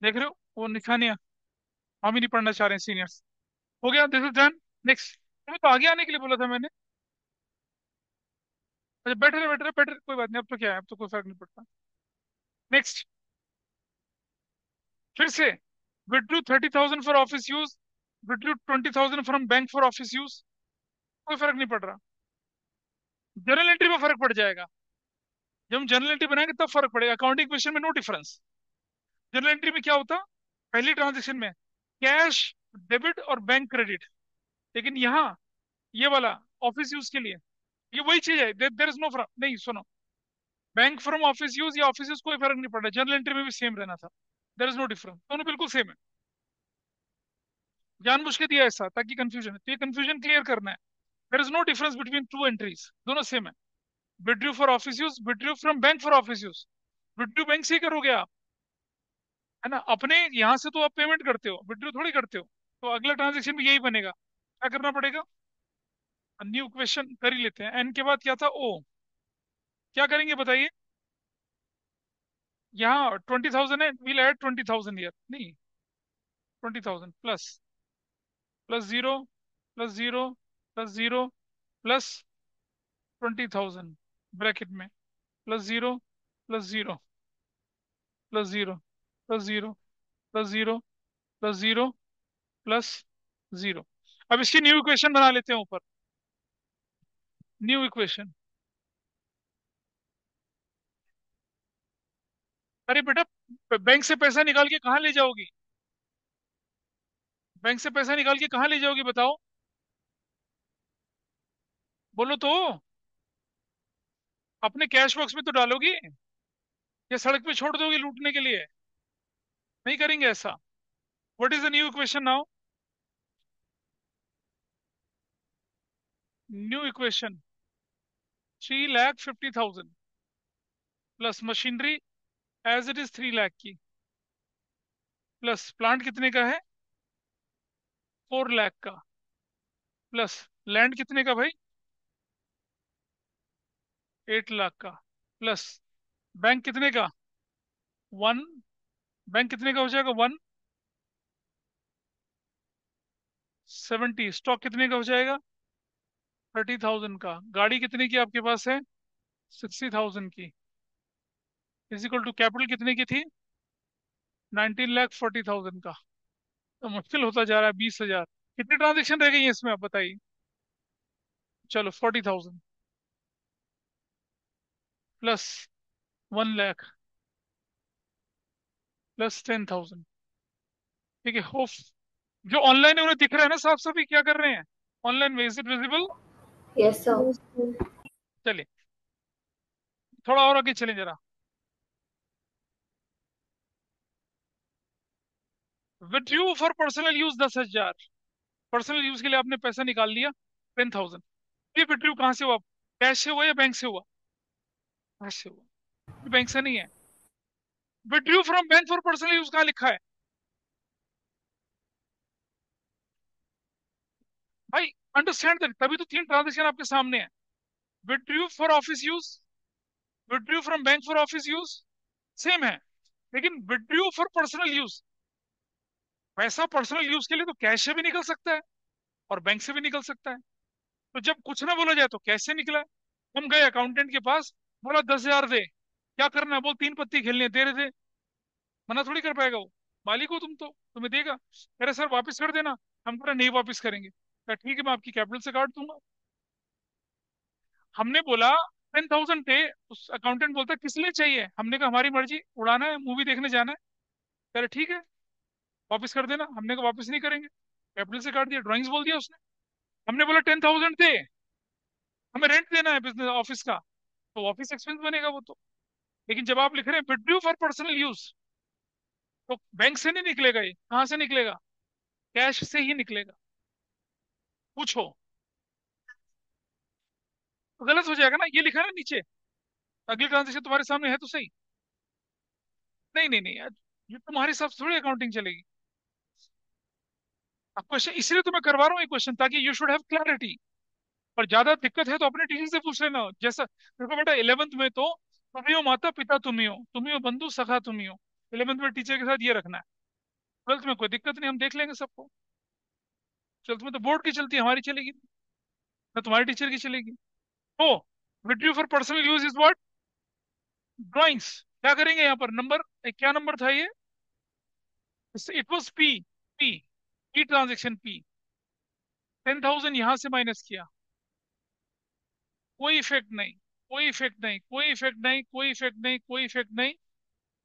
A: देख रहे हो, वो लिखा नहीं है। हम ही नहीं पढ़ना चाह रहे हैं सीनियर्स। हो गया, दिस इज डन। नेक्स्ट। तुम्हें तो आगे आने के लिए बोला था मैंने। अच्छा बैठ रहे, बैठ रहे, बैठ रहे, कोई बात नहीं, अब तो क्या है, अब तो कोई फर्क नहीं पड़ता। नेक्स्ट, फिर से, withdrew 30,000 for office use, withdrew 20,000 from bank for office use, कोई फर्क नहीं पड़ रहा। जर्नल एंट्री में फर्क पड़ जाएगा। जब हम जर्नल एंट्री बनाएंगे तब फर्क पड़ेगा, अकाउंटिंग क्वेश्चन में नो डिफरेंस। जर्नल एंट्री में क्या होता? पहली ट्रांजेक्शन में कैश डेबिट और बैंक क्रेडिट। लेकिन यहाँ ये वाला ऑफिस यूज के लिए, ये वही चीज है, देर इज नो फर्क। नहीं सुनो, बैंक फ्रॉम ऑफिस यूज या ऑफिस यूज कोई फर्क नहीं पड़ रहा, जनरल एंट्री में भी सेम रहना था। देर इज नो डिफरेंस, दोनों बिल्कुल सेम है। जानबूझ के दिया ऐसा ताकि कंफ्यूजन है, तो ये कंफ्यूजन क्लियर करना है। There is no difference between two entries, दोनों सेम है। Withdrew for office use, withdrew from bank for office use. Withdrew bank से ही करोगे आप, है ना? अपने यहाँ से तो आप पेमेंट करते हो, विड्रू थोड़ी करते हो। तो अगला ट्रांजेक्शन भी यही बनेगा। क्या करना पड़ेगा? न्यू क्वेश्चन कर ही लेते हैं। एन के बाद क्या था? ओ। क्या करेंगे बताइए? यहाँ 20,000 है, विल ऐड 20,000 ईयर, नहीं, 20,000 plus plus zero plus zero plus zero plus 20,000 bracket में, plus zero plus zero plus zero plus zero plus zero plus zero plus zero. अब इसकी न्यू इक्वेशन बना लेते हैं ऊपर। New equation. अरे बेटा, बैंक से पैसा निकाल के कहाँ ले जाओगी? बैंक से पैसा निकाल के कहाँ ले जाओगी बताओ? बोलो तो। अपने कैश बॉक्स में तो डालोगी, या सड़क पे छोड़ दोगी लूटने के लिए? नहीं करेंगे ऐसा। What is the new equation now? New equation, 3,50,000 plus machinery as it is 3 lakh की, प्लस प्लांट कितने का है? 4 लाख का, प्लस लैंड कितने का भाई? 8 लाख का, प्लस बैंक कितने का? 1। बैंक कितने का हो जाएगा? 170। स्टॉक कितने का हो जाएगा? 30,000 का। गाड़ी कितने की आपके पास है? 60,000 की। इज इक्वल टू कैपिटल कितने की थी? 19,40,000 का। तो मुश्किल होता जा रहा है। 20,000। कितनी ट्रांजेक्शन रह गई है इसमें आप बताइए? चलो 40,000 प्लस 1 लाख प्लस 10,000। ठीक है, होप जो ऑनलाइन है उन्हें दिख रहा है ना साफ साफ, क्या कर रहे हैं ऑनलाइन में? Is it visible?
B: Yes sir.
A: चलिए, थोड़ा और आगे चलें जरा। Withdraw for personal use 10,000। Personal use के लिए आपने पैसा निकाल लिया 10,000। ये विड्रॉ कहाँ से हुआ? कैश से हुआ या बैंक से हुआ? कैश से हुआ, बैंक से नहीं है। Withdraw from bank for personal use कहाँ लिखा है भाई? अंडरस्टैंड दैट, तभी तो 3 ट्रांजेक्शन आपके सामने है। Withdraw for office use, withdraw from bank for office use, same है। लेकिन विड्रॉ फॉर पर्सनल यूज, पैसा पर्सनल यूज के लिए तो कैश से भी निकल सकता है और बैंक से भी निकल सकता है। तो जब कुछ ना बोला जाए तो कैश से निकला है। हम गए अकाउंटेंट के पास, बोला 10,000 दे। क्या करना है? बोल 3 पत्ती खेलनी है, दे रहे थे। मना थोड़ी कर पाएगा वो। मालिक हो तुम तो, तुम्हें देगा। कह रहे सर वापस कर देना। हम कह रहे नहीं वापस करेंगे। कहा ठीक है, मैं आपकी कैपिटल से काट दूंगा। हमने बोला 10,000 थे। उस अकाउंटेंट बोलता किस लिए चाहिए? हमने कहा हमारी मर्जी, उड़ाना है, मूवी देखने जाना है। कह रहे ठीक है, वापस कर देना। हमने कहा वापस नहीं करेंगे। कैपिटल से काट दिया, ड्राइंग्स बोल दिया उसने। हमने बोला 10,000 थे, हमें रेंट देना है बिजनेस ऑफिस का, तो ऑफिस एक्सपेंस बनेगा वो तो। लेकिन जब आप लिख रहे हैं विड्रॉ फॉर पर्सनल यूज, तो बैंक से नहीं निकलेगा। ये कहाँ से निकलेगा? कैश से ही निकलेगा। पूछो। तो गलत हो जाएगा ना, ये लिखा है ना नीचे। अगली ट्रांजेक्शन तुम्हारे सामने है तो सही। नहीं नहीं नहीं यार, ये तुम्हारे हिसाब से थोड़ी अकाउंटिंग चलेगी। अब क्वेश्चन इसलिए तो मैं करवा रहा हूँ ये क्वेश्चन, ताकि यू शुड हैव क्लैरिटी। और ज्यादा दिक्कत है तो अपने टीचर से पूछ लेना। जैसा देखो बेटा, 11th में तो तुम ही हो माता पिता, तुम ही हो बंधु सखा, तुम ही हो। 11th में टीचर के साथ ये रखना है। 12th में कोई दिक्कत नहीं, हम देख लेंगे सबको। 12th में तो बोर्ड की चलती है, हमारी चलेगी ना तुम्हारी टीचर की चलेगी। तो withdraw for personal use is what? Drawings. क्या करेंगे यहाँ पर? नंबर क्या नंबर था ये? It was P. P, P transaction P. 10,000 यहां से माइनस किया, कोई इफेक्ट नहीं, कोई इफेक्ट नहीं, कोई इफेक्ट नहीं, कोई इफेक्ट नहीं, कोई इफेक्ट नहीं।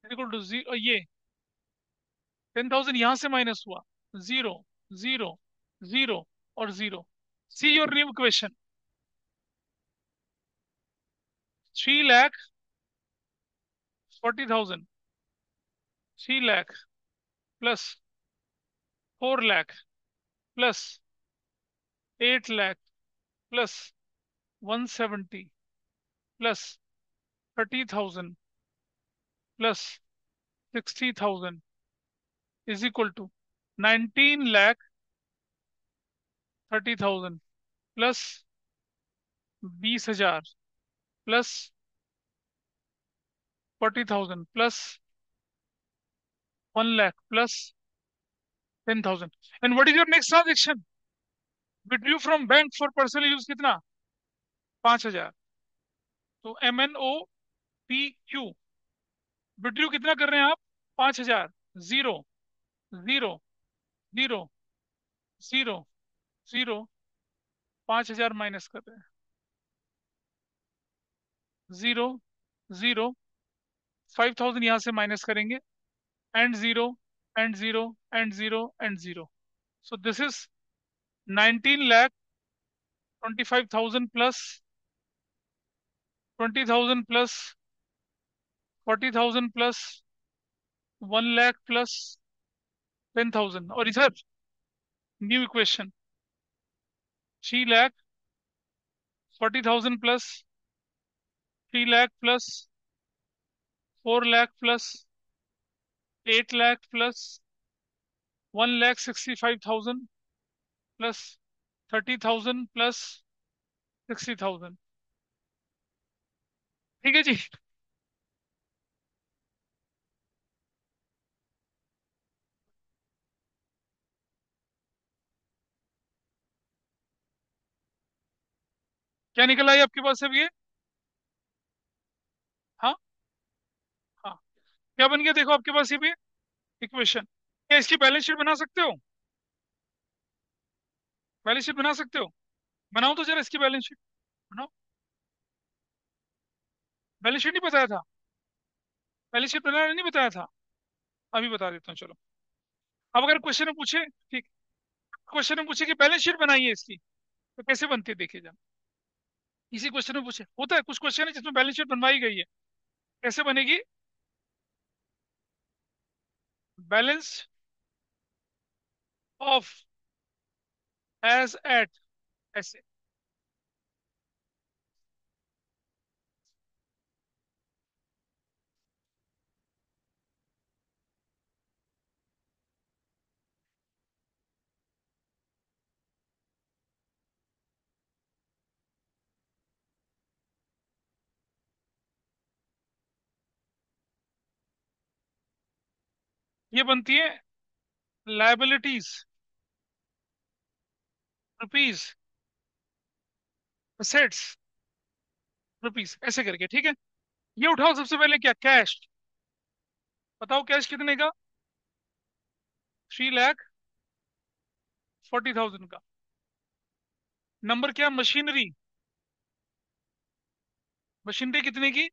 A: Equal to zero. ये 10,000 यहां से माइनस हुआ, जीरो, जीरो, जीरो और zero. See your new equation. 3,40,000, 3 lakh plus 4 lakh plus 8 lakh plus 170 plus 30,000 plus 60,000 is equal to 19,30,000 plus 20,000 plus 40,000 plus 1 lakh plus 10,000। And what is your next transaction? Withdrew from bank for personal use कितना? 5,000। तो MNOPQ, withdrew कितना कर रहे हैं आप? 5,000। Zero, zero, zero, zero, zero, 5,000 minus कर रहे हैं। जीरो, जीरो, 5,000 यहां से माइनस करेंगे, and zero, and zero, and zero, and zero. So this is 19,25,000 plus 20,000 plus 40,000 plus 1 lakh plus 10,000। और इधर new equation, 3,40,000 plus 3 lakh plus 4 lakh plus 8 lakh plus 1,65,000 plus 30,000 plus 60,000। ठीक है जी। क्या निकल आई आपके पास अब ये? हाँ, हाँ। क्या बन गया देखो आपके पास ये भी इक्वेशन। क्या इसकी बैलेंस शीट बना सकते हो? बैलेंस शीट बना सकते हो? बनाओ तो जरा इसकी बैलेंस शीट बनाओ। बैलेंस शीट नहीं बताया था? बैलेंस शीट बनाना नहीं बताया था? अभी बता देता हूँ, चलो। अब अगर क्वेश्चन में पूछे, ठीक, क्वेश्चन में पूछे कि बैलेंस शीट बनाइए इसकी, तो कैसे बनती है देखिए जरा। इसी क्वेश्चन में पूछे, होता है कुछ क्वेश्चन है जिसमें बैलेंस शीट बनवाई गई है, कैसे बनेगी? बैलेंस ऑफ एज एट, ऐसे। ये बनती है लाइबिलिटीज रुपीज, असेट्स रुपीज, ऐसे करके, ठीक है। ये उठाओ सबसे पहले, क्या कैश? बताओ कैश कितने का? 3,40,000 का। नंबर क्या? मशीनरी, मशीनरी कितने की?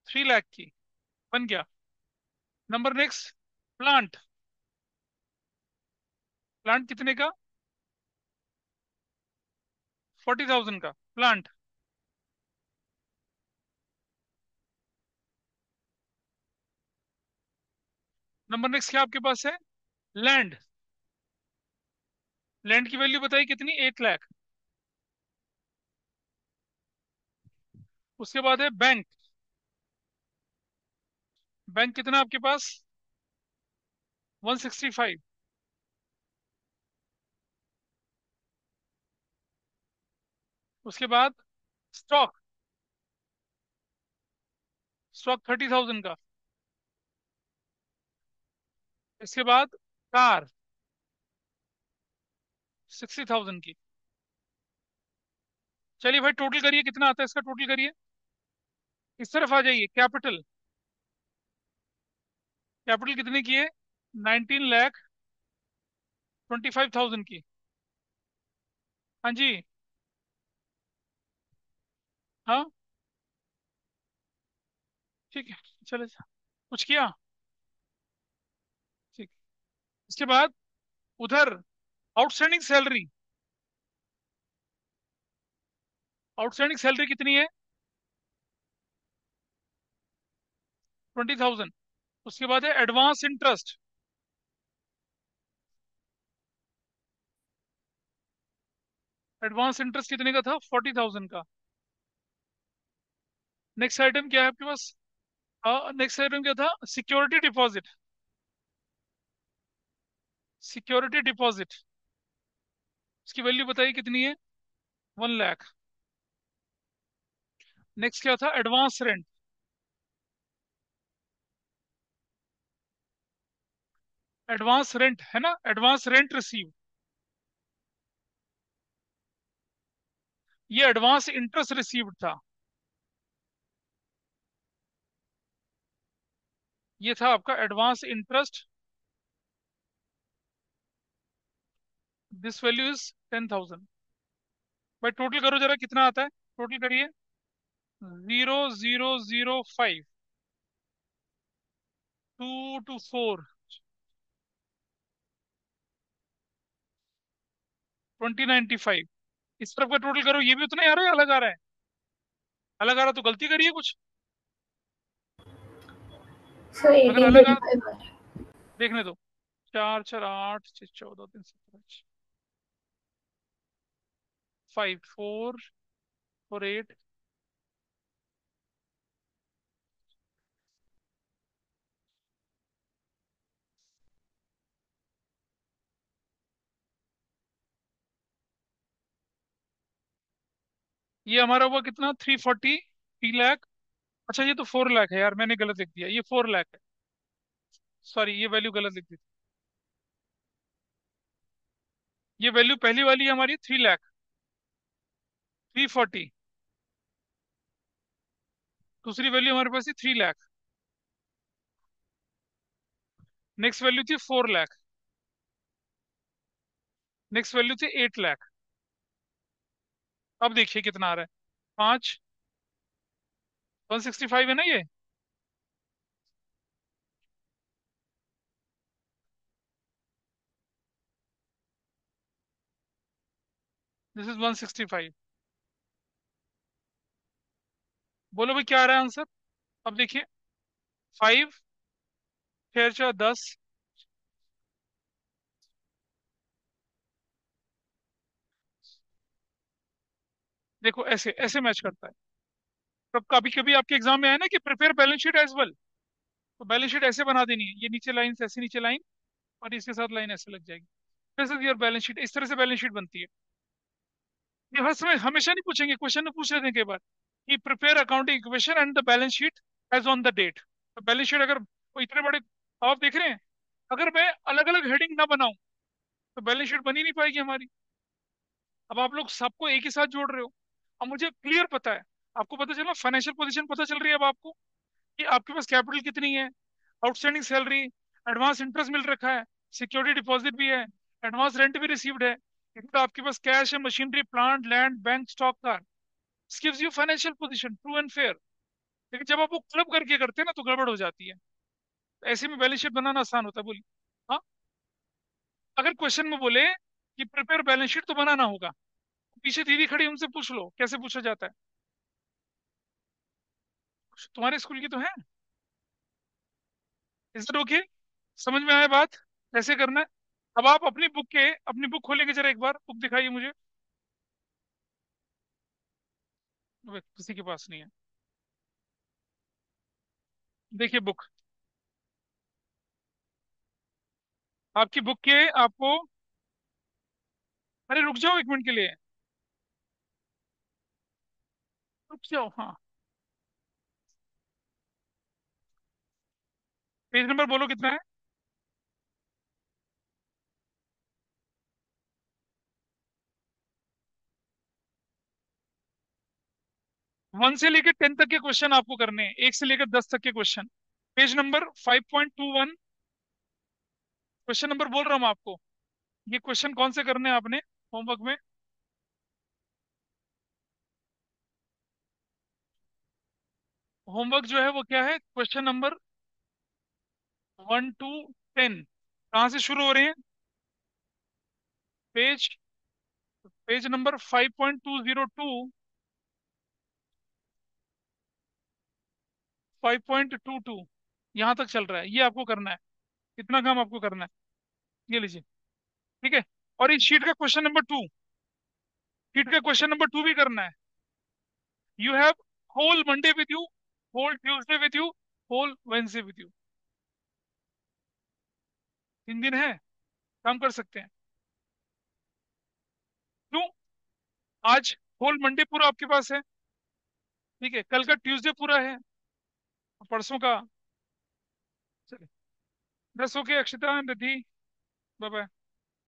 A: 3 लाख की। बन गया। नंबर नेक्स्ट, प्लांट, प्लांट कितने का? 40,000 का प्लांट। नंबर नेक्स्ट क्या आपके पास है? लैंड, लैंड की वैल्यू बताइए कितनी? 8 लाख। उसके बाद है बैंक, बैंक कितना आपके पास? 165। उसके बाद स्टॉक, स्टॉक 30,000 का। इसके बाद कार, 60,000 की। चलिए भाई, टोटल करिए कितना आता है इसका, टोटल करिए। इस तरफ आ जाइए, कैपिटल, कैपिटल कितने की है? 19,25,000 की। हाँ जी। हाँ, ठीक है, चले, कुछ किया? ठीक। इसके बाद उधर आउटस्टैंडिंग सैलरी, आउटस्टैंडिंग सैलरी कितनी है? 20,000। उसके बाद है एडवांस इंटरेस्ट, एडवांस इंटरेस्ट कितने का था? 40,000 का। नेक्स्ट आइटम क्या है आपके पास? नेक्स्ट आइटम क्या था? सिक्योरिटी डिपॉजिट, सिक्योरिटी डिपॉजिट, उसकी वैल्यू बताइए कितनी है? 1 लाख। नेक्स्ट क्या था? एडवांस रेंट, एडवांस रेंट है ना, एडवांस रेंट रिसीव, ये एडवांस इंटरेस्ट रिसीव्ड था। ये था आपका advance interest. This value is 10,000। भाई टोटल करो जरा, कितना आता है, टोटल करिए। 0,005, 2 to 4, 2095। इस तरफ का टोटल करो, ये भी उतना ही आ रहा है, अलग आ रहा है? अलग आ रहा तो गलती करिए कुछ।
B: सर
A: अगर
B: 18
A: अलग आ,
B: 35 है।
A: देखने दो। 4 4 8 6 14 3 17, 5 4 4 8। ये हमारा हुआ कितना, 340, 3 लाख। अच्छा ये तो 4 लाख है यार, मैंने गलत लिख दिया, ये 4 लाख है। सॉरी, ये वैल्यू गलत लिख दी। ये वैल्यू पहली वाली हमारी 3 लाख, 340। दूसरी वैल्यू हमारे पास थी 3 लाख। नेक्स्ट वैल्यू थी 4 लाख। नेक्स्ट वैल्यू थी 8 लाख। अब देखिए कितना आ रहा है। 5, 165 है ना ये। This is 165। बोलो भाई क्या आ रहा है आंसर। अब देखिए, 5 6 4 10। देखो ऐसे ऐसे मैच करता है। तब कभी कभी आपके एग्जाम में आया ना कि prepare balance sheet as well, तो बैलेंस शीट ऐसे बना देनी है, ये नीचे लाइन ऐसे, नीचे लाइन, और इसके साथ लाइन ऐसे लग जाएगी। This is your balance sheet. इस तरह से बैलेंस शीट बनती है। ये हर समय हमेशा नहीं पूछेंगे, क्वेश्चन में पूछ लेते हैं कई बार कि prepare accounting equation and the balance sheet as on the date. तो बैलेंस शीट अगर वो इतने बड़े आप देख रहे हैं, अगर मैं अलग अलग हेडिंग ना बनाऊं तो बैलेंस शीट बनी नहीं पाएगी हमारी। अब आप लोग सबको एक ही साथ जोड़ रहे हो। अब मुझे क्लियर पता है, आपको पता चला, फाइनेंशियल पोजीशन पता चल रही है अब आपको कि आपके पास कैपिटल कितनी है, आउटस्टैंडिंग सैलरी, एडवांस इंटरेस्ट मिल रखा है, सिक्योरिटी डिपॉजिट भी है, एडवांस रेंट भी रिसीव्ड है, तो आपके पास कैश है, machinery, plant, land, bank, stock का। Gives you financial position true and fair. लेकिन जब आप वो क्लब करके करते हैं ना तो गड़बड़ हो जाती है। ऐसे में बैलेंस शीट बनाना आसान होता है, बोलिए। हाँ, अगर क्वेश्चन में बोले कि प्रिपेयर बैलेंस शीट तो बनाना होगा, पीछे दीदी खड़ी, उनसे पूछ लो कैसे पूछा जाता है। तुम्हारे स्कूल की तो है। Is it okay? समझ में आया बात, कैसे करना है? अब आप अपनी बुक खोलेंगे जरा, एक बार बुक दिखाइए मुझे। अबे, किसी के पास नहीं है। देखिए बुक, आपकी बुक के आपको, अरे रुक जाओ 1 मिनट के लिए, रुक जाओ, हाँ। पेज नंबर बोलो कितना है। 1 से लेकर 10 तक के क्वेश्चन आपको करने हैं, 1 से लेकर 10 तक के question. Page number 5.21। Question number बोल रहा हूँ मैं आपको। ये क्वेश्चन कौन से करने हैं आपने होमवर्क में। होमवर्क जो है वो क्या है, क्वेश्चन नंबर 1 to 10। कहाँ से शुरू हो रहे हैं? पेज पेज नंबर 5.202, 5.22, यहाँ तक चल रहा है। ये आपको करना है, इतना काम आपको करना है। ये लीजिए, ठीक है। और इस शीट का क्वेश्चन नंबर टू भी करना है। You have whole Monday with you, whole Tuesday with you, whole Wednesday with you. 3 दिन है, काम कर सकते हैं। क्यों? आज होल मंडे पूरा आपके पास है, ठीक है, कल का ट्यूसडे पूरा है, और परसों का। चलिए, 10 हो के अक्षता, रिद्धि, बाय बाय।